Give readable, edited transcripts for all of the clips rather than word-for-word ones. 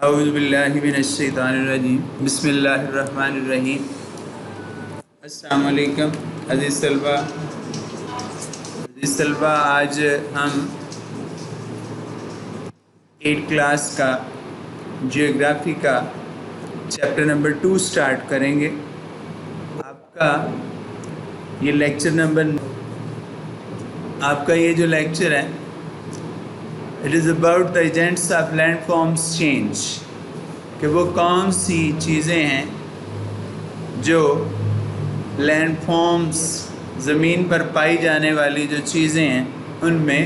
औज़ुबिल्लाहि मिनश्शैतानिर्रजीम बिस्मिल्लाहिर्रहमानिर्रहीम। अस्सलामु अलैकुम अज़ीज़ तलबा, आज हम 8 क्लास का जियोग्राफी का चैप्टर नंबर 2 स्टार्ट करेंगे। आपका ये जो लेक्चर है, it is about the agents of landforms change, कि वो कौन सी चीज़ें हैं जो लैंडफॉर्म्स, ज़मीन पर पाई जाने वाली जो चीज़ें हैं उनमें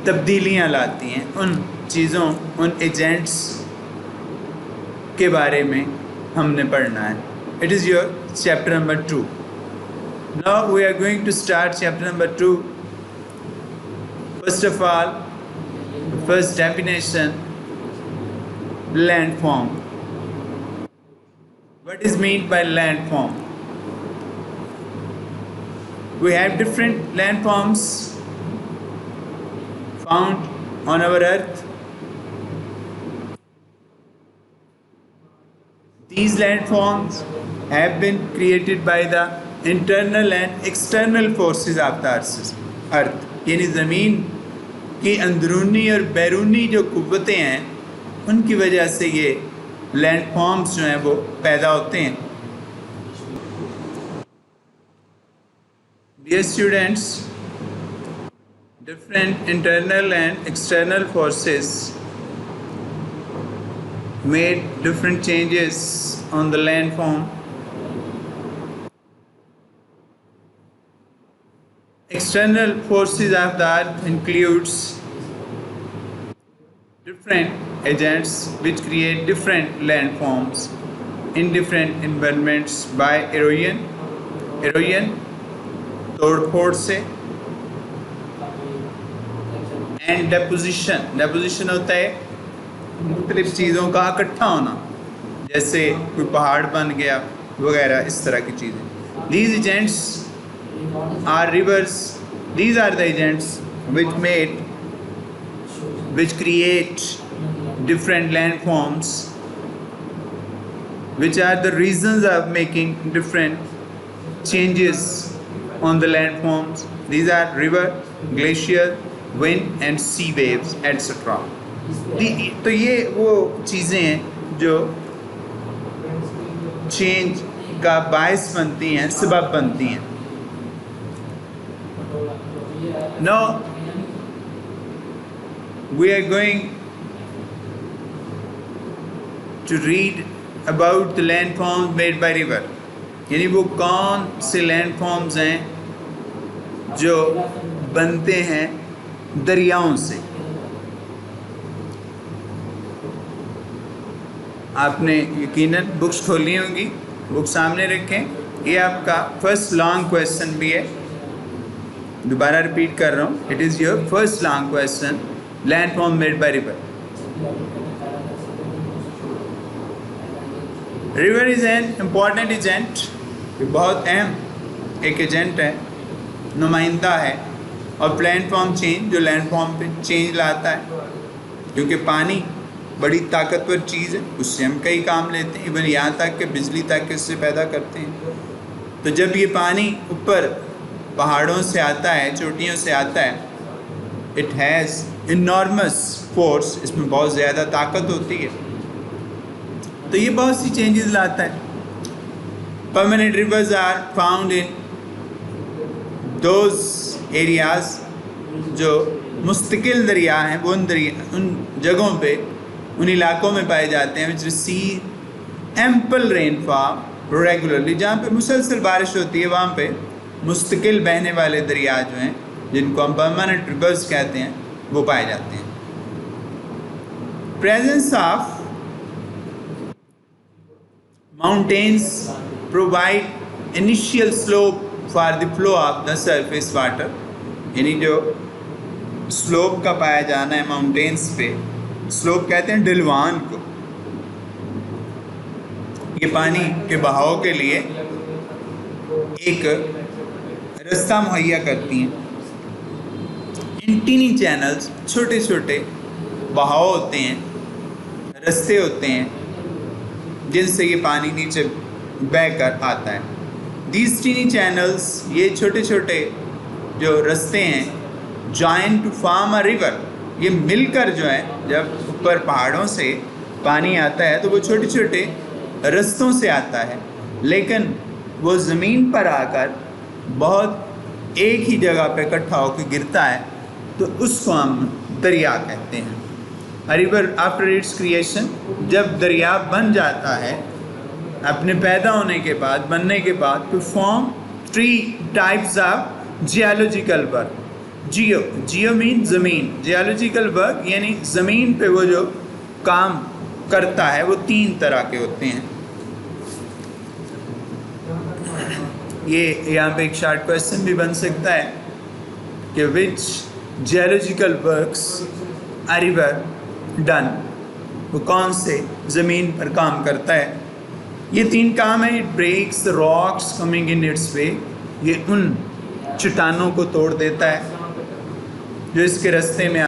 तब्दीलियाँ लाती हैं। उन चीज़ों, उन एजेंट्स के बारे में हमने पढ़ना है। It is your chapter number 2। Now we are going to start chapter number 2। First of all, first definition, landform. What is meant by landform? We have different landforms found on our earth. These landforms have been created by the internal and external forces of the earth. यानी ज़मीन कि अंदरूनी और बैरूनी जो कुव्वतें हैं उनकी वजह से ये लैंडफॉर्म्स जो हैं वो पैदा होते हैं। Dear students, different internal and external forces made different changes on the landform. External forces of the earth includes different agents which create different landforms in different environments by erosion, तोड़-फोड़ से, and deposition होता है मुख्तलिफ चीज़ों का इकट्ठा होना, जैसे कोई पहाड़ बन गया वगैरह, इस तरह की चीज़ें। These agents are rivers. These are the agents which create different landforms, which are the reasons of making different changes on the landforms. These are river, glacier, wind and sea waves, etc. तो ये वो चीज़ें हैं जो change का बायस बनती हैं, सबब बनती हैं। Now we are going to read about the landforms made by river. यानी वो कौन से लैंडफॉर्म्स हैं जो बनते हैं दरियाओं से। आपने यकीनन बुक्स खोली होंगी, बुक सामने रखें। ये आपका फर्स्ट लॉन्ग क्वेश्चन भी है, दोबारा रिपीट कर रहा हूँ। It is your first long question, landform made by river. River is an important agent, बहुत अहम एक एजेंट है, नुमाइंदा है और लैंडफॉर्म चेंज, जो लैंडफॉर्म पे चेंज लाता है। क्योंकि पानी बड़ी ताकतवर चीज़ है, उससे हम कई काम लेते हैं, इवन यहाँ तक कि बिजली तक इससे पैदा करते हैं। तो जब ये पानी ऊपर पहाड़ों से आता है, चोटियों से आता है, इट हैज़ इनॉर्मस फोर्स, इसमें बहुत ज़्यादा ताकत होती है, तो ये बहुत सी चेंजेस लाता है। Permanent rivers are found in those areas, जो मुस्तकिल दरिया हैं वो उन जगहों पे, उन इलाकों में पाए जाते हैं, which receive ample rainfall regularly, जहाँ पे मुसलसल बारिश होती है, वहाँ पे मुस्तकिल बहने वाले दरिया जो हैं, जिनको हम परमानेंट रिवर्स कहते हैं, वो पाए जाते हैं। Presence of mountains provide initial slope for the flow of the surface water, यानी जो स्लोप का पाया जाना है माउंटेन्स पे, स्लोप कहते हैं ढलवान को, ये पानी के बहाव के लिए एक रास्ता मुहैया करती हैं। इन टीनी चैनल्स, छोटे छोटे बहाव होते हैं, रास्ते होते हैं जिनसे ये पानी नीचे बह कर आता है। दीज टीनी चैनल्स, ये छोटे छोटे जो रास्ते हैं, join to form a river, ये मिलकर जो है, जब ऊपर पहाड़ों से पानी आता है तो वो छोटे छोटे रास्तों से आता है, लेकिन वो ज़मीन पर आकर बहुत एक ही जगह पे इकट्ठा होकर गिरता है, तो उसको हम दरिया कहते हैं। A river after it's creation, जब दरिया बन जाता है अपने पैदा होने के बाद, बनने के बाद, to form 3 types of geological work. Geo mean ज़मीन, जियोलॉजिकल वर्क यानी ज़मीन पे वो जो काम करता है वो 3 तरह के होते हैं। ये यहाँ पे एक शॉर्ट क्वेश्चन भी बन सकता है कि which geological works a river done, वो कौन से ज़मीन पर काम करता है। ये 3 काम है। It breaks the rocks coming in its way, ये उन चट्टानों को तोड़ देता है जो इसके रास्ते में।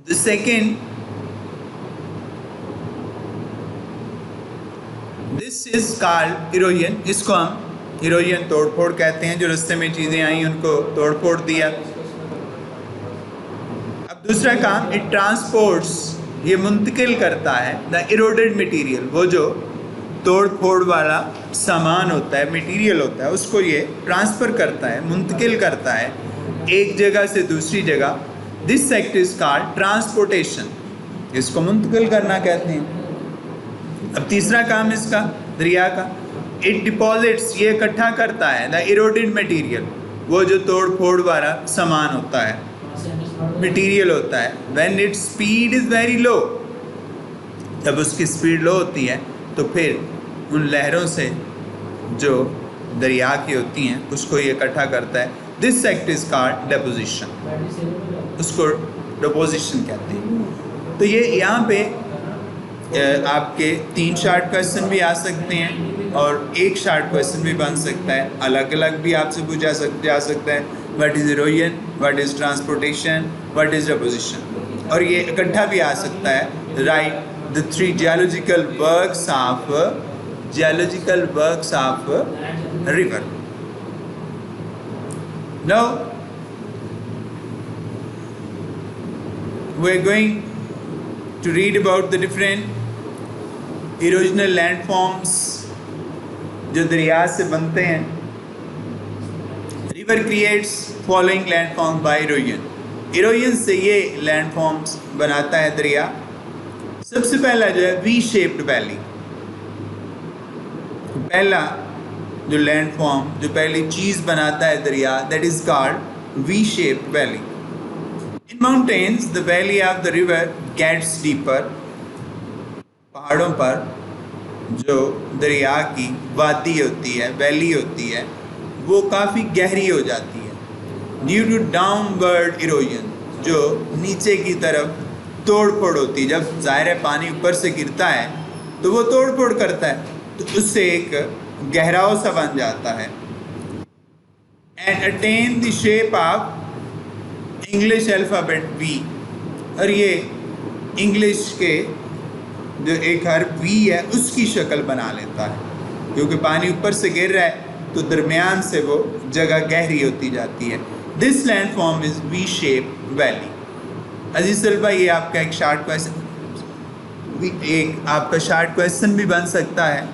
The second, this is called erosion, इसको हम इरोजन तोड़ फोड़ कहते हैं। जो रास्ते में चीज़ें आई उनको तोड़ फोड़ दिया। अब दूसरा काम, इट ट्रांसपोर्ट्स, ये मुंतकिल करता है द इरोडेड मटीरियल, वो जो तोड़ फोड़ वाला सामान होता है, मटीरियल होता है, उसको ये ट्रांसफ़र करता है, मुंतकिल करता है एक जगह से दूसरी जगह। This act is called transportation, इसको मुंतकिल करना कहते हैं। अब तीसरा काम इसका, दरिया का, इट डिपॉजिट्स, ये इकट्ठा करता है द इरोडेड मटीरियल, वो जो तोड़ फोड़ वाला सामान होता है, मटीरियल होता है। When its speed is very low, जब उसकी स्पीड लो होती है तो फिर उन लहरों से जो दरिया की होती हैं उसको ये इकट्ठा करता है। This act is called deposition, उसको डेपोजिशन कहते हैं। तो ये यहाँ पे आपके 3 शॉर्ट क्वेश्चन भी आ सकते हैं और एक शॉर्ट क्वेश्चन भी बन सकता है, अलग अलग भी आपसे पूछा जा सकता है। What is erosion, what is transportation, what is deposition, और ये इकट्ठा भी आ सकता है। Right the 3 geological works of river. Now we are going to read about the different erosional landforms जो दरिया से बनते हैं। River creates following landforms by erosion. erosion से ये landforms बनाता है दरिया। सबसे पहला जो है V-shaped valley, पहला जो लैंडफॉर्म, जो पहली चीज़ बनाता है दरिया, that is called V shaped valley. In mountains the valley of the river gets deeper, पहाड़ों पर जो दरिया की वादी होती है, वैली होती है, वो काफ़ी गहरी हो जाती है। ड्यू टू डाउनवर्ड इरोजन, जो नीचे की तरफ तोड़ फोड़ होती है, जब ज़ाहिर है पानी ऊपर से गिरता है तो वो तोड़ फोड़ करता है, तो उससे एक गहराव सा बन जाता है। And attain the shape of English alphabet V, और ये इंग्लिश के जो एक हर्फ वी है उसकी शक्ल बना लेता है, क्योंकि पानी ऊपर से गिर रहा है तो दरमियान से वो जगह गहरी होती जाती है। This landform is V shape valley. अजीज तलबा, ये आपका एक शॉर्ट क्वेश्चन, एक आपका शॉर्ट क्वेश्चन भी बन सकता है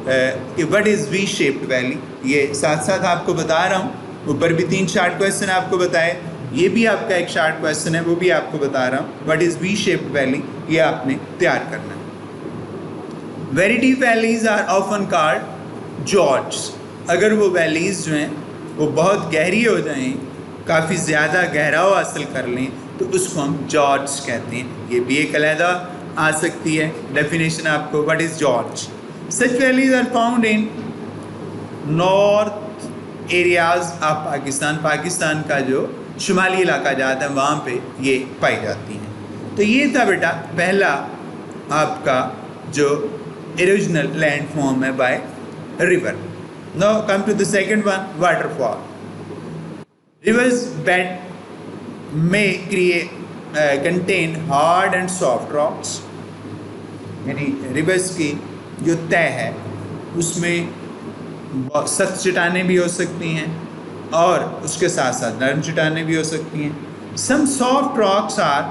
कि what is V shaped valley. ये साथ साथ आपको बता रहा हूँ, ऊपर भी 3 शॉर्ट क्वेश्चन आपको बताए, ये भी आपका एक शॉर्ट क्वेश्चन है, वो भी आपको बता रहा हूँ। What is V shaped valley, ये आपने तैयार करना है। Very deep valleys are often called gorge, अगर वो वैलीज़ जो हैं वो बहुत गहरी हो जाएं, काफ़ी ज़्यादा गहराव हासिल कर लें, तो उसको हम जॉर्ज कहते हैं। ये भी एक अलहदा आ सकती है डेफिनेशन आपको। What is George? Such valleys are found in north areas of Pakistan, Pakistan का जो शुमाली इलाका जाता है वहाँ पे ये पाई जाती हैं। तो ये था बेटा पहला आपका जो इरोजनल लैंड फॉर्म है by river. Now come to the second one, waterfall. River's bed में create contain hard and soft rocks, यानी रिवर्स की जो तय है उसमें सख्त चट्टानें भी हो सकती हैं और उसके साथ साथ नरम चट्टानें भी हो सकती हैं। Some soft rocks are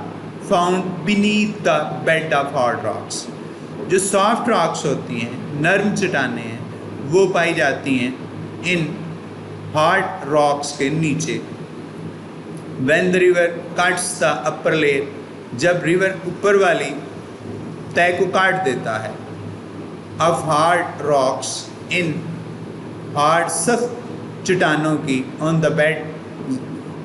found beneath the bed of hard rocks. जो सॉफ्ट रॉक्स होती हैं, नरम चट्टानें हैं, वो पाई जाती हैं इन हार्ड रॉक्स के नीचे। When the river cuts the upper layer, जब रिवर ऊपर वाली तय को काट देता है, of hard rocks, in hard सख्त चट्टानों की, on the bed,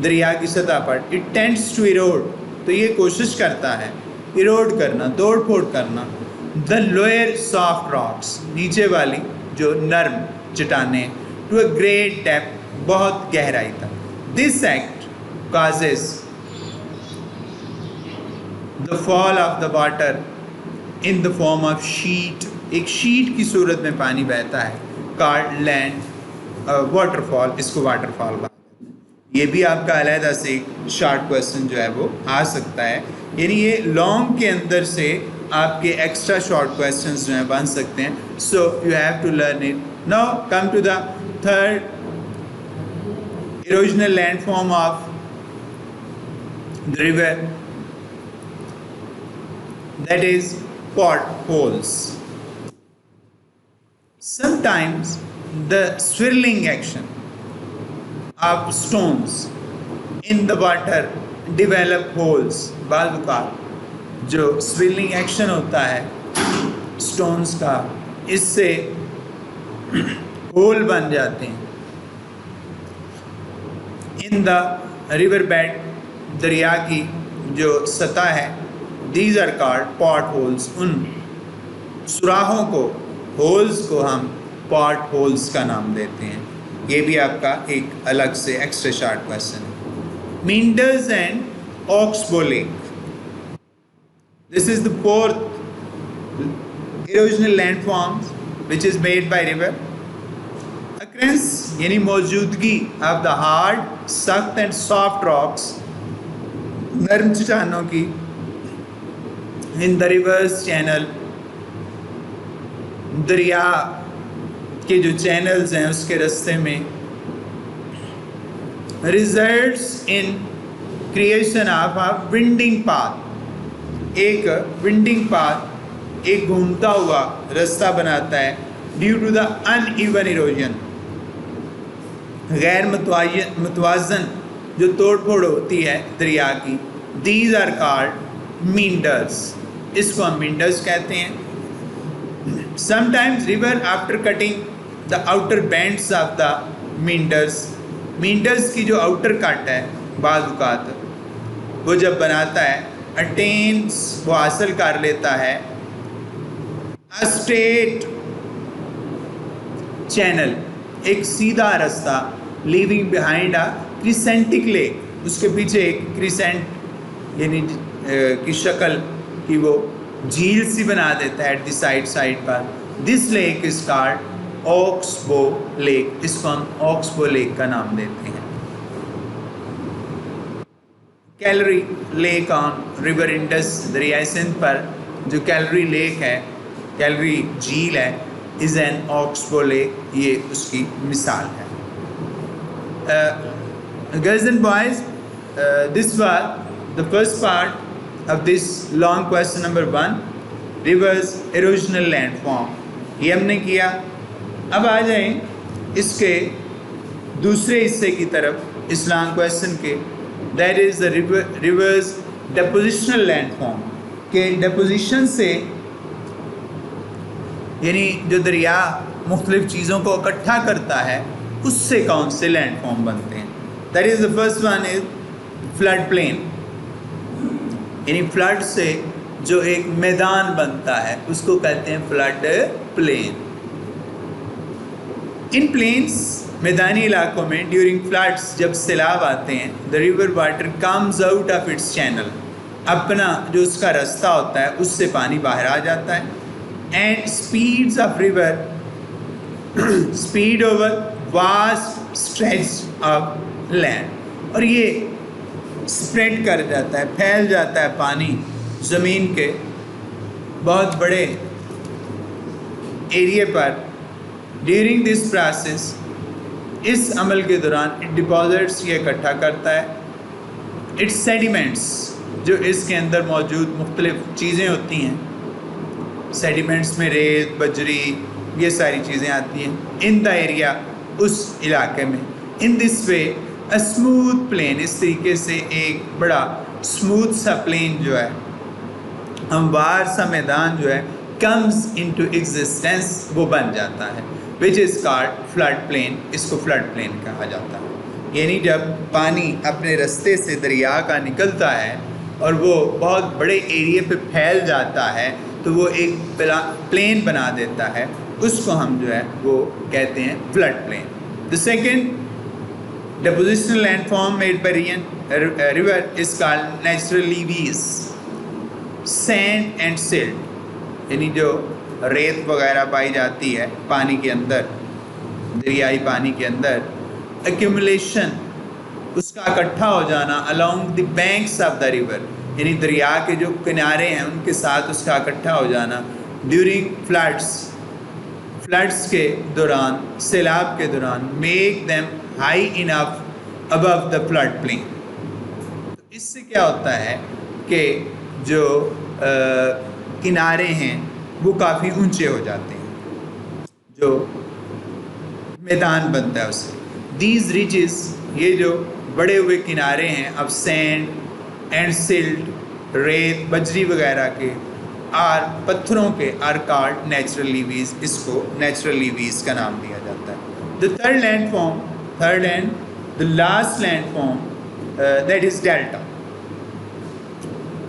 दरिया की सतह पर, it tends to erode, तो ये कोशिश करता है इरोड करना, तोड़ फोड़ करना, the lower soft rocks, नीचे वाली जो नरम चट्टानें, to a great depth, बहुत गहराई तक। This act causes the fall of the water in the form of sheet, एक शीट की सूरत में पानी बहता है, called land waterfall, इसको वाटरफॉल कहते हैं। ये भी आपका अलहदा से एक शॉर्ट क्वेश्चन जो है वो आ सकता है, यानी ये लॉन्ग के अंदर से आपके एक्स्ट्रा शॉर्ट क्वेश्चंस जो हैं बन सकते हैं। So you have to learn it. Now come to the third erosional landform of the river, that is potholes. Sometimes the swirling action of stones in the water develop holes. बाज़ जो swirling action होता है stones का, इससे whole बन जाते हैं in the river bed, दरिया की जो सतह है। These are called potholes, उन सुराहों को, होल्स को हम पॉट होल्स का नाम देते हैं। ये भी आपका एक अलग से एक्स्ट्रा शॉर्ट क्वेश्चन है। Meanders and oxbow lake, this is the fourth erosional landforms which is made by river. Occurrence यानी मौजूदगी ऑफ द हार्ड, सख्त एंड सॉफ्ट रॉक्स, नरम चट्टानों की, इन द रिवर्स चैनल, दरिया के जो चैनल्स हैं उसके रास्ते में, results in creation of a winding path, एक विंडिंग पाथ, एक घूमता हुआ रास्ता बनाता है due to the uneven erosion, गैर मुतवाजन जो तोड़ फोड़ होती है दरिया की। दीज आर कॉल्ड मींडर्स, इसको हम मींडर्स कहते हैं। Sometimes river after cutting the outer bends of the meanders, meanders की जो आउटर कट है बाज़ वो जब बनाता है, अटेन्स वो हासिल कर लेता है अ स्ट्रेट चैनल, एक सीधा रास्ता, leaving behind a crescentic lake, उसके पीछे एक क्रिसेंट यानी की शक्ल की वो झील सी बना देता है एट द साइड पर। This lake is called oxbow lake, इसको हम ऑक्सबो लेक का नाम देते हैं। Calorie lake on river Indus, दरिया सिंध पर जो कैलरी लेक है, कैलरी झील है, इज एन ऑक्सबो लेक, ये उसकी मिसाल है। Girls and boys, this was the first part of this long question number 1, rivers erosional landform, ये हमने किया। अब आ जाएं इसके दूसरे हिस्से की तरफ, इस लॉन्ग क्वेश्चन के, that is the reverse डेपोजिशनल landform, के डेपोजिशन से यानी जो दरिया मुख्तलिफ चीज़ों को इकट्ठा करता है उससे कौन से लैंडफॉर्म बनते हैं। That is the first one is flood plain, यानी फ्लड से जो एक मैदान बनता है उसको कहते हैं फ्लड प्लेन। इन प्लेन्स, मैदानी इलाकों में ड्यूरिंग फ्लड्स जब सैलाब आते हैं, the river water comes out of its channel, अपना जो उसका रास्ता होता है उससे पानी बाहर आ जाता है। And speeds of river speed over vast stretch of land, और ये स्प्रेड कर जाता है, फैल जाता है पानी ज़मीन के बहुत बड़े एरिया पर। ड्यूरिंग दिस प्रोसेस, इस अमल के दौरान इट डिपॉजिट्स ये इकट्ठा करता है इट्स सेडिमेंट्स, जो इसके अंदर मौजूद मुख्तलिफ चीज़ें होती हैं। सेडिमेंट्स में रेत, बजरी, ये सारी चीज़ें आती हैं इन द एरिया, उस इलाके में। In this way a smooth plain, इस तरीके से एक बड़ा स्मूथ सा प्लेन जो है, हमवार सा मैदान जो है, कम्स इनटू एग्जिस्टेंस, वो बन जाता है, which is called flood plain. इसको फ्लड प्लेन कहा जाता है। यानी जब पानी अपने रास्ते से दरिया का निकलता है और वो बहुत बड़े एरिया पे फैल जाता है तो वो एक प्लेन बना देता है, उसको हम जो है वो कहते हैं flood plain. The second depositional landform made by river is called natural levees, sand and silt, यानी जो रेत वगैरह पाई जाती है पानी के अंदर, दरियाई पानी के अंदर, accumulation, उसका इकट्ठा हो जाना along the banks of the river, यानी दरिया के जो किनारे हैं उनके साथ उसका इकट्ठा हो जाना during फ्लड्स के दौरान, सैलाब के दौरान, make them high enough above the flood plain. तो इससे क्या होता है कि जो किनारे हैं वो काफ़ी ऊंचे हो जाते हैं, जो मैदान बनता है उससे। दीज रिजेस, ये जो बड़े हुए किनारे हैं अब सैंड एंड सिल्ट, रेत, बजरी वगैरह के, आर पत्थरों के, आर कॉल्ड नेचुरल लीवीज, इसको नेचुरल लीवीज का नाम दिया जाता है। The third landform, third and the last landform, that is delta.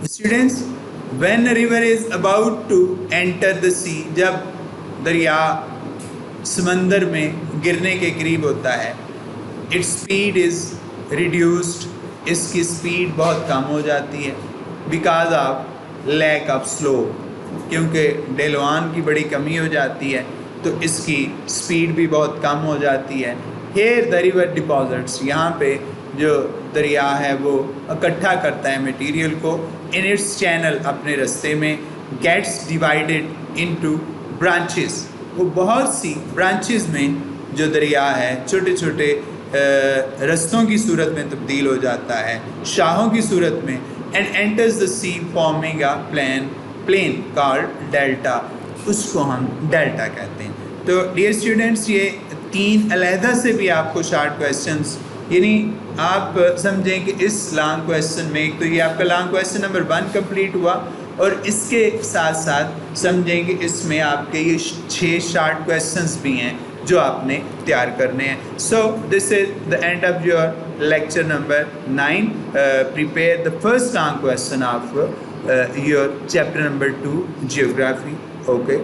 Students, when a river is about to enter the sea, जब दरिया समंदर में गिरने के करीब होता है, इट्स स्पीड इज रिड्यूस्ड, इसकी स्पीड बहुत कम हो जाती है, because of lack of slope, क्योंकि ढलवान की बड़ी कमी हो जाती है तो इसकी स्पीड भी बहुत कम हो जाती है। हेयर द रिवर डिपॉजिट्स, यहाँ पे जो दरिया है वो इकट्ठा करता है मटेरियल को इन इट्स चैनल, अपने रास्ते में, गेट्स डिवाइडेड इनटू ब्रांचेस, वो बहुत सी ब्रांचेस में जो दरिया है छोटे छोटे रस्तों की सूरत में तब्दील हो जाता है, शाहों की सूरत में, and enters the sea forming a plain called delta, उसको हम डेल्टा कहते हैं। तो डियर स्टूडेंट्स, ये तीन अलहदा से भी आपको शॉर्ट क्वेश्चंस, यानी आप समझें कि इस लॉन्ग क्वेश्चन में, एक तो ये आपका लॉन्ग क्वेश्चन नंबर 1 कंप्लीट हुआ और इसके साथ साथ समझें कि इसमें आपके ये 6 शॉर्ट क्वेश्चंस भी हैं जो आपने तैयार करने हैं। So this is the end of your lecture number 9. Prepare the first long question of your chapter number 2 geography. Okay.